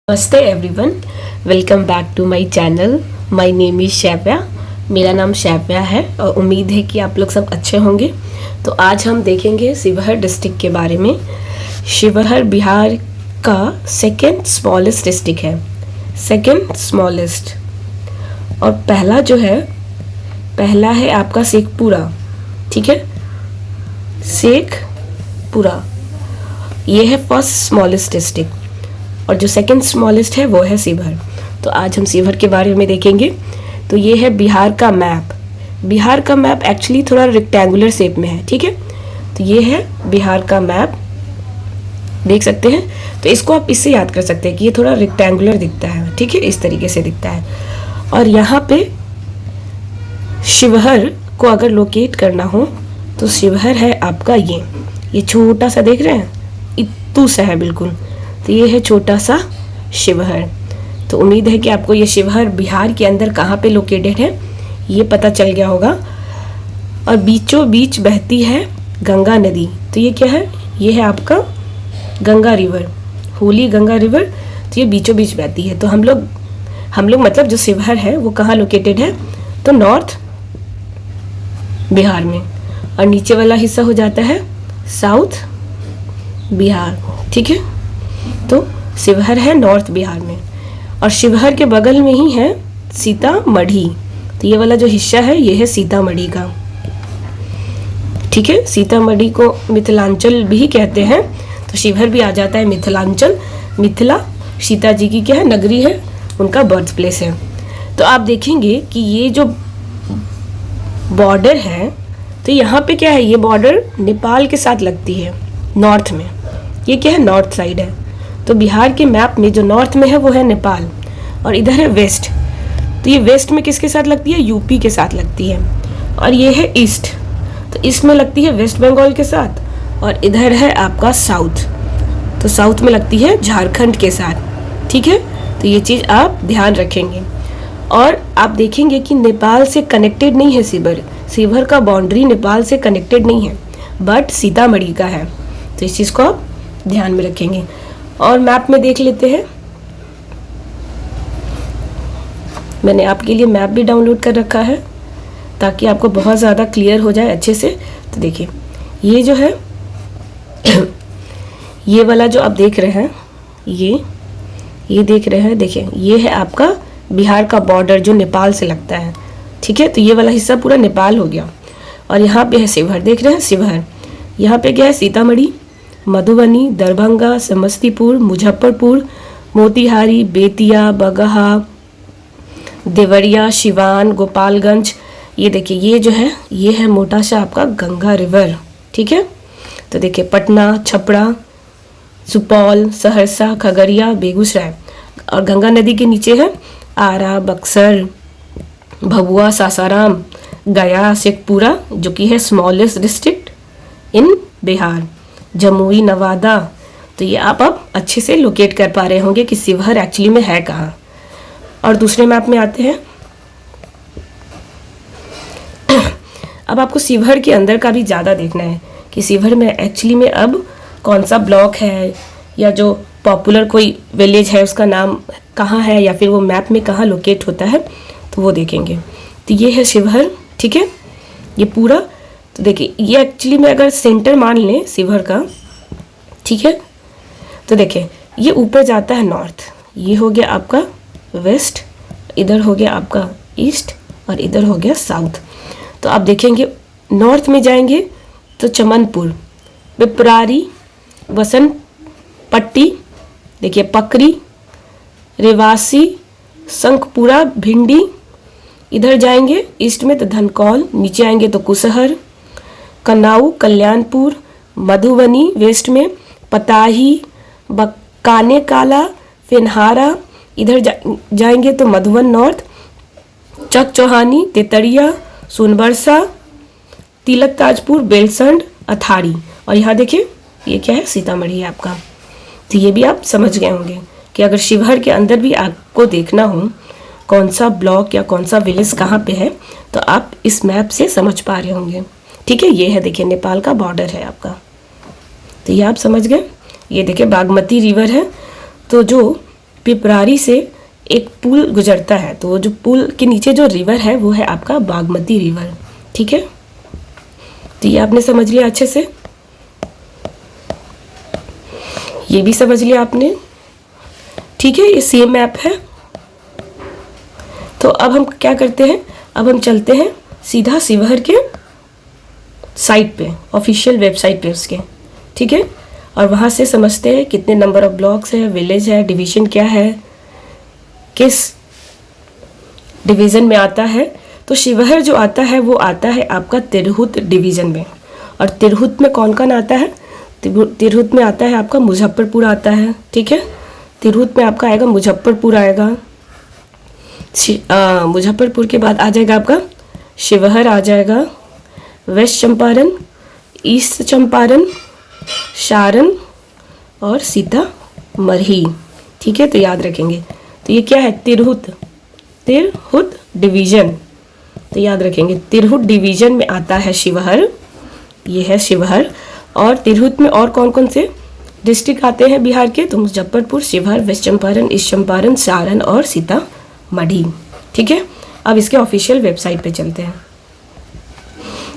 नमस्ते everyone, welcome back to my channel. My name is Shaivya. मेरा नाम शैव्या है और उम्मीद है कि आप लोग सब अच्छे होंगे। तो आज हम देखेंगे शिवहर डिस्ट्रिक्ट के बारे में। शिवहर बिहार का सेकंड स्मॉलेस्ट डिस्ट्रिक्ट है, सेकंड स्मॉलेस्ट। और पहला है आपका शेखपुरा, ठीक है, शेखपुरा। ये है फर्स्ट स्मॉलेस्ट डिस्ट्रिक्ट और जो सेकंड स्मॉलेस्ट है वो है शिवहर। तो आज हम शिवहर के बारे में देखेंगे। तो ये है बिहार का मैप। बिहार का मैप एक्चुअली थोड़ा रेक्टेंगुलर शेप में है, ठीक है। तो ये है बिहार का मैप, देख सकते हैं। तो इसको आप इससे याद कर सकते हैं कि ये थोड़ा रेक्टेंगुलर दिखता है, ठीक है, इस तरीके से दिखता है। और यहाँ पे शिवहर को अगर लोकेट करना हो तो शिवहर है आपका ये छोटा सा, देख रहे हैं, इत्तू सा है बिल्कुल। तो ये है छोटा सा शिवहर। तो उम्मीद है कि आपको ये शिवहर बिहार के अंदर कहाँ पे लोकेटेड है ये पता चल गया होगा। और बीचों बीच बहती है गंगा नदी। तो ये क्या है? ये है आपका गंगा रिवर, होली गंगा रिवर। तो ये बीचों बीच बहती है। तो हम लोग मतलब जो शिवहर है वो कहाँ लोकेटेड है? तो नॉर्थ बिहार में, और नीचे वाला हिस्सा हो जाता है साउथ बिहार, ठीक है। तो शिवहर है नॉर्थ बिहार में, और शिवहर के बगल में ही है सीतामढ़ी। तो ये वाला जो हिस्सा है ये है सीतामढ़ी का, ठीक है। सीतामढ़ी को मिथिलांचल भी कहते हैं। तो शिवहर भी आ जाता है मिथिलांचल। मिथिला सीता जी की क्या है? नगरी है, उनका बर्थ प्लेस है। तो आप देखेंगे कि ये जो बॉर्डर है, तो यहाँ पे क्या है? ये बॉर्डर नेपाल के साथ लगती है नॉर्थ में। ये क्या है? नॉर्थ साइड है। तो बिहार के मैप में जो नॉर्थ में है वो है नेपाल, और इधर है वेस्ट। तो ये वेस्ट में किसके साथ लगती है? यूपी के साथ लगती है। और ये है ईस्ट, तो ईस्ट में लगती है वेस्ट बंगाल के साथ। और इधर है आपका साउथ, तो साउथ में लगती है झारखंड के साथ, ठीक है। तो ये चीज़ आप ध्यान रखेंगे। और आप देखेंगे कि नेपाल से कनेक्टेड नहीं है शिवहर। शिवहर का बाउंड्री नेपाल से कनेक्टेड नहीं है, बट सीतामढ़ी का है। तो इस चीज़ को आप ध्यान में रखेंगे। और मैप में देख लेते हैं। मैंने आपके लिए मैप भी डाउनलोड कर रखा है ताकि आपको बहुत ज़्यादा क्लियर हो जाए अच्छे से। तो देखिए, ये जो है ये वाला जो आप देख रहे हैं, ये देख रहे हैं, देखिए ये है आपका बिहार का बॉर्डर जो नेपाल से लगता है, ठीक है। तो ये वाला हिस्सा पूरा नेपाल हो गया। और यहाँ पे है शिवहर, देख रहे हैं शिवहर। यहाँ पे क्या है? सीतामढ़ी, मधुबनी, दरभंगा, समस्तीपुर, मुजफ्फरपुर, मोतिहारी, बेतिया, बगहा, देवरिया, सिवान, गोपालगंज। ये देखिए, ये जो है ये है मोटा सा आपका गंगा रिवर, ठीक है। तो देखिए पटना, छपरा, सुपौल, सहरसा, खगड़िया, बेगूसराय। और गंगा नदी के नीचे है आरा, बक्सर, भभुआ, सासाराम, गया, शेखपुरा जो कि है smallest district in Bihar, Jamui, Nawada. तो ये आप अब अच्छे से लोकेट कर पा रहे होंगे कि शिवहर एक्चुअली में है कहाँ। और दूसरे मैप में आते हैं। अब आपको शिवहर के अंदर का भी ज़्यादा देखना है कि शिवहर में एक्चुअली में अब कौन सा ब्लॉक है, या जो पॉपुलर कोई विलेज है उसका नाम कहाँ है, या फिर वो मैप में कहाँ लोकेट होता है, तो वो देखेंगे। तो ये है शिवहर, ठीक है, ये पूरा। तो देखिए, ये एक्चुअली में अगर सेंटर मान लें शिवहर का, ठीक है, तो देखिए ये ऊपर जाता है नॉर्थ, ये हो गया आपका वेस्ट, इधर हो गया आपका ईस्ट, और इधर हो गया साउथ। तो आप देखेंगे नॉर्थ में जाएंगे तो चमनपुर, पिपरारी, बसंत पट्टी, देखिए पकरी, रेवासी, शंखपुरा, भिंडी। इधर जाएंगे ईस्ट में तो धनकौल, नीचे आएंगे तो कुशहर, कनाऊ, कल्याणपुर, मधुबनी वेस्ट में, पताही, काने काला, फेनहारा। इधर जाएंगे तो मधुबन नॉर्थ, चकचौहानी, तेतरिया, सोनबरसा, तिलक ताजपुर, बेलसंड, अथारी। और यहाँ देखिए ये क्या है? सीतामढ़ी है आपका। तो ये भी आप समझ गए होंगे कि अगर शिवहर के अंदर भी आपको देखना हो कौन सा ब्लॉक या कौन सा विलेज कहाँ पे है, तो आप इस मैप से समझ पा रहे होंगे, ठीक है। ये है देखिए नेपाल का बॉर्डर है आपका। तो ये आप समझ गए। ये देखिए बागमती रिवर है, तो जो पिपरारी से एक पुल गुजरता है, तो जो पुल के नीचे जो रिवर है वो है आपका बागमती रिवर। ठीक है, तो ये आपने समझ लिया अच्छे से, ये भी समझ लिया आपने। ठीक है, ये सेम मैप है। तो अब हम क्या करते हैं, अब हम चलते हैं सीधा शिवहर के साइट पे, ऑफिशियल वेबसाइट पे उसके। ठीक है, और वहाँ से समझते हैं कितने नंबर ऑफ ब्लॉक्स है, विलेज है, डिवीजन क्या है, किस डिवीज़न में आता है। तो शिवहर जो आता है वो आता है आपका तिरहुत डिवीज़न में। और तिरहुत में कौन कौन आता है, तिरहुत में आता है आपका मुजफ्फरपुर आता है। ठीक है, तिरहुत में आपका आएगा मुजफ्फरपुर आएगा, मुजफ्फरपुर के बाद आ जाएगा आपका शिवहर आ जाएगा, वेस्ट चंपारण, ईस्ट चंपारण, सारण और सीतामढ़ी। ठीक है, तो याद रखेंगे। तो ये क्या है, तिरहुत, तिरहुत डिवीज़न। तो याद रखेंगे तिरहुत डिवीज़न में आता है शिवहर, ये है शिवहर। और तिरहुत में और कौन कौन से डिस्ट्रिक्ट आते हैं बिहार के, तो मुजफ्फरपुर, शिवहर, वेस्ट चंपारण, ईस्ट चंपारण, सारण और सीतामढ़ी। ठीक है, अब इसके ऑफिशियल वेबसाइट पे चलते हैं।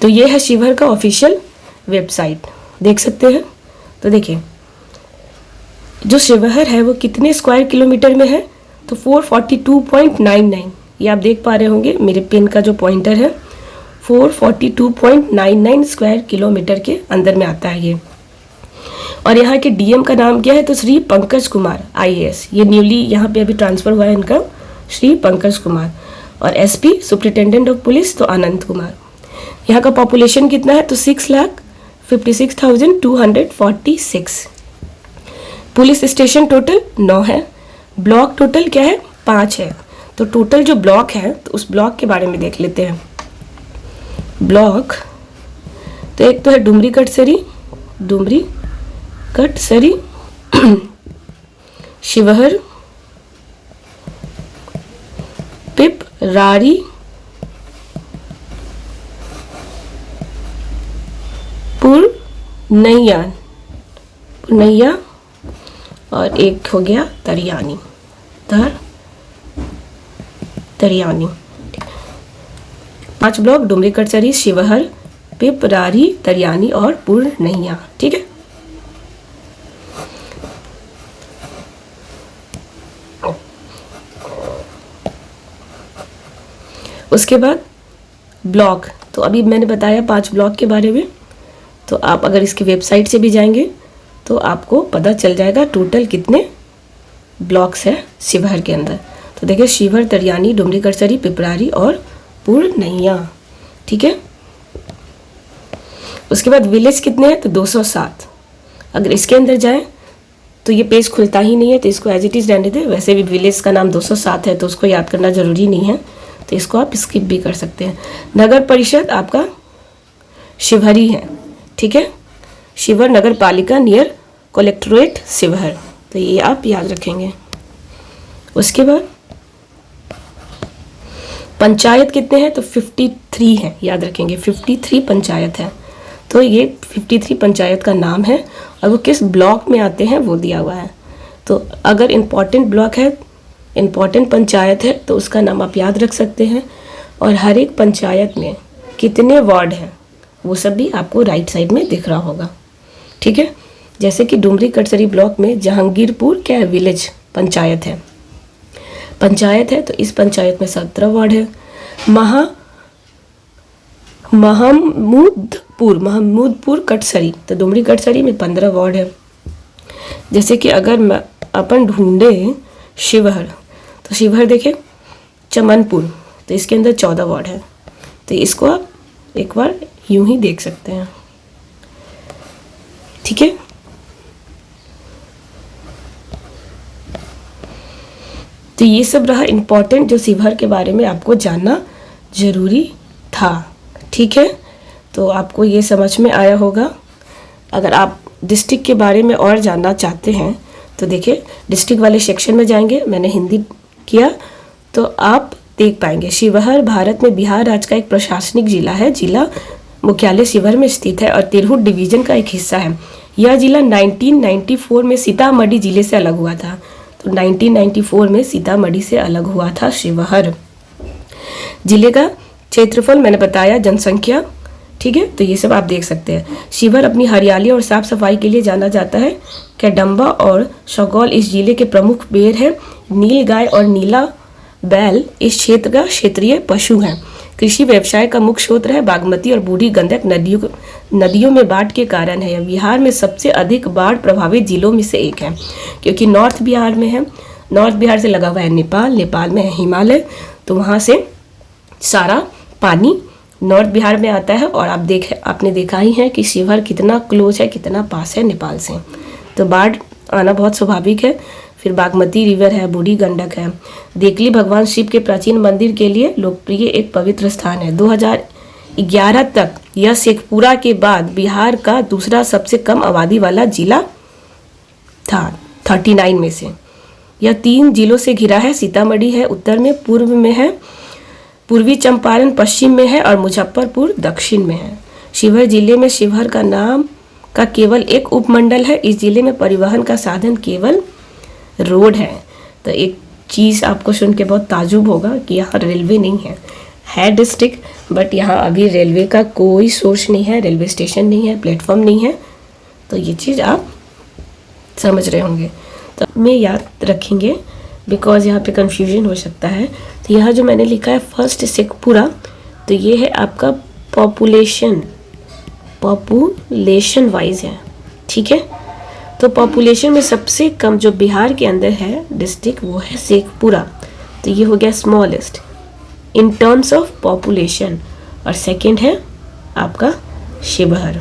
तो ये है शिवहर का ऑफिशियल वेबसाइट, देख सकते हैं। तो देखिए जो शिवहर है वो कितने स्क्वायर किलोमीटर में है, तो 442.99, ये आप देख पा रहे होंगे मेरे पेन का जो पॉइंटर है, 442.99 स्क्वायर किलोमीटर के अंदर में आता है ये। और यहाँ के डीएम का नाम क्या है, तो श्री पंकज कुमार आईएएस, ये न्यूली यहाँ पे अभी ट्रांसफ़र हुआ है इनका, श्री पंकज कुमार। और एसपी सुप्रिटेंडेंट ऑफ पुलिस तो आनंद कुमार। यहाँ का पॉपुलेशन कितना है, तो 6,56,246। पुलिस स्टेशन टोटल 9 है, ब्लॉक टोटल क्या है, 5 है। तो टोटल जो ब्लॉक है तो उस ब्लॉक के बारे में देख लेते हैं। ब्लॉक तो एक तो है डुमरी कटसरी, डुमरी कटसरी, शिवहर, पिपरारी, पुरनैया, पुरनैया और एक हो गया तरियानी, तरियानी। 5 ब्लॉक, डुमरी कटसरी, शिवहर, पिपरारी, तरियानी और पुरनैया। ठीक है, उसके बाद ब्लॉक, तो अभी मैंने बताया 5 ब्लॉक के बारे में। तो आप अगर इसकी वेबसाइट से भी जाएंगे तो आपको पता चल जाएगा टोटल कितने ब्लॉक्स है शिवहर के अंदर। तो देखिए शिवहर, तरियानी, डुमरी कटसरी, पिपरारी और पुरनैया। ठीक है, उसके बाद विलेज कितने हैं, तो 207। अगर इसके अंदर जाएं तो ये पेज खुलता ही नहीं है, तो इसको एज इट इज़ रहने दें। वैसे भी विलेज का नाम 207 है तो उसको याद करना ज़रूरी नहीं है, तो इसको आप स्किप भी कर सकते हैं। नगर परिषद आपका शिवहर ही है। ठीक है, शिवहर नगर पालिका नियर कलेक्ट्रेट शिवहर, तो ये आप याद रखेंगे। उसके बाद पंचायत कितने हैं, तो 53 है, याद रखेंगे 53 पंचायत है। तो ये 53 पंचायत का नाम है और वो किस ब्लॉक में आते हैं वो दिया हुआ है। तो अगर इम्पॉर्टेंट ब्लॉक है, इम्पॉर्टेंट पंचायत है तो उसका नाम आप याद रख सकते हैं। और हर एक पंचायत में कितने वार्ड हैं वो सब भी आपको राइट साइड में दिख रहा होगा। ठीक है, जैसे कि डुमरी कटसरी ब्लॉक में जहांगीरपुर क्या है, विलेज पंचायत है, तो इस पंचायत में 17 वार्ड है। महमूदपुर कटसरी, तो डुमरी कटसरी में 15 वार्ड है। जैसे कि अगर अपन ढूंढे शिवहर, तो शिवहर देखे चमनपुर, तो इसके अंदर 14 वार्ड है। तो इसको आप एक बार यूं ही देख सकते हैं। ठीक है, तो ये सब रहा इम्पोर्टेंट जो शिवहर के बारे में आपको जानना ज़रूरी था। ठीक है, तो आपको ये समझ में आया होगा। अगर आप डिस्ट्रिक्ट के बारे में और जानना चाहते हैं तो देखिए डिस्ट्रिक्ट वाले सेक्शन में जाएंगे, मैंने हिंदी किया तो आप देख पाएंगे। शिवहर भारत में बिहार राज्य का एक प्रशासनिक जिला है। जिला मुख्यालय शिवहर में स्थित है और तिरहुत डिवीजन का एक हिस्सा है। यह जिला 1994 में सीतामढ़ी जिले से अलग हुआ था। तो 1994 में सीतामढ़ी से अलग हुआ था शिवहर। जिले का क्षेत्रफल मैंने बताया, जनसंख्या, ठीक है, तो ये सब आप देख सकते हैं। शिवहर अपनी हरियाली और साफ सफाई के लिए जाना जाता है। कैडम्बा और शगौल इस जिले के प्रमुख बेर हैं। नील गाय और नीला बैल इस क्षेत्र का क्षेत्रीय पशु हैं। कृषि व्यवसाय का मुख्य स्रोत है। बागमती और बूढ़ी गंडक नदियों में बाढ़ के कारण है। यह बिहार में सबसे अधिक बाढ़ प्रभावित जिलों में से एक है, क्योंकि नॉर्थ बिहार में है। नॉर्थ बिहार से लगा हुआ है नेपाल, नेपाल में है हिमालय, तो वहाँ से सारा पानी नॉर्थ बिहार में आता है। और आपने देखा ही है कि शिवहर कितना क्लोज है, कितना पास है नेपाल से, तो बाढ़ आना बहुत स्वाभाविक है। फिर बागमती रिवर है, बूढ़ी गंडक है। देखली भगवान शिव के प्राचीन मंदिर के लिए लोकप्रिय एक पवित्र स्थान है। 2011 तक यह शेखपुरा के बाद बिहार का दूसरा सबसे कम आबादी वाला जिला था, 39 में से। यह 3 जिलों से घिरा है। सीतामढ़ी है उत्तर में, पूर्व में है, पूर्वी चंपारण पश्चिम में है, और मुजफ्फरपुर दक्षिण में है। शिवहर जिले में शिवहर का नाम का केवल एक उपमंडल है। इस जिले में परिवहन का साधन केवल रोड है। तो एक चीज़ आपको सुन के बहुत ताजुब होगा कि यहाँ रेलवे नहीं है डिस्ट्रिक्ट, बट यहाँ अभी रेलवे का कोई सोर्स नहीं है, रेलवे स्टेशन नहीं है, प्लेटफॉर्म नहीं है। तो ये चीज़ आप समझ रहे होंगे, तो में याद रखेंगे, बिकॉज यहाँ पे कंफ्यूजन हो सकता है। तो यहाँ जो मैंने लिखा है फर्स्ट शेखपुरा, तो ये है आपका पॉपुलेशन वाइज है, ठीक है। तो पॉपुलेशन में सबसे कम जो बिहार के अंदर है डिस्ट्रिक्ट, वो है शेखपुरा, तो ये हो गया smallest in terms of population. और सेकंड है आपका शिवहर।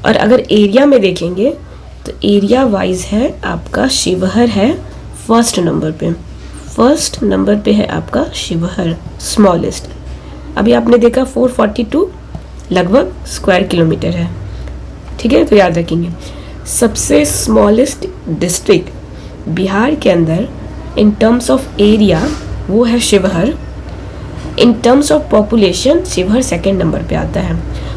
और अगर एरिया में देखेंगे तो एरिया वाइज है आपका शिवहर है फर्स्ट नंबर पे है आपका शिवहर, स्मॉलेस्ट। अभी आपने देखा 442 लगभग स्क्वायर किलोमीटर है, ठीक है। तो याद रखेंगे सबसे स्मॉलेस्ट डिस्ट्रिक्ट बिहार के अंदर इन टर्म्स ऑफ एरिया वो है Sheohar. In terms of population Sheohar second number पे आता है,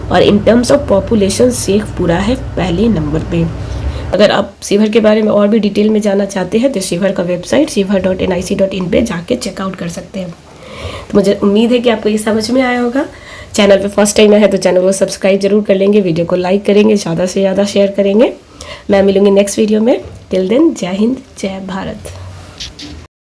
और in terms of population Sheikhpura है पहले नंबर पे। अगर आप शिवहर के बारे में और भी डिटेल में जानना चाहते हैं तो शिवहर का वेबसाइट shivar.nic.in पे जाके चेकआउट कर सकते हैं। तो मुझे उम्मीद है कि आपको ये समझ में आया होगा। चैनल पे फर्स्ट टाइम है तो चैनल को सब्सक्राइब जरूर कर लेंगे, वीडियो को लाइक करेंगे, ज़्यादा से ज़्यादा शेयर करेंगे। मैं मिलूंगी नेक्स्ट वीडियो में। टिल देन, जय हिंद, जय भारत।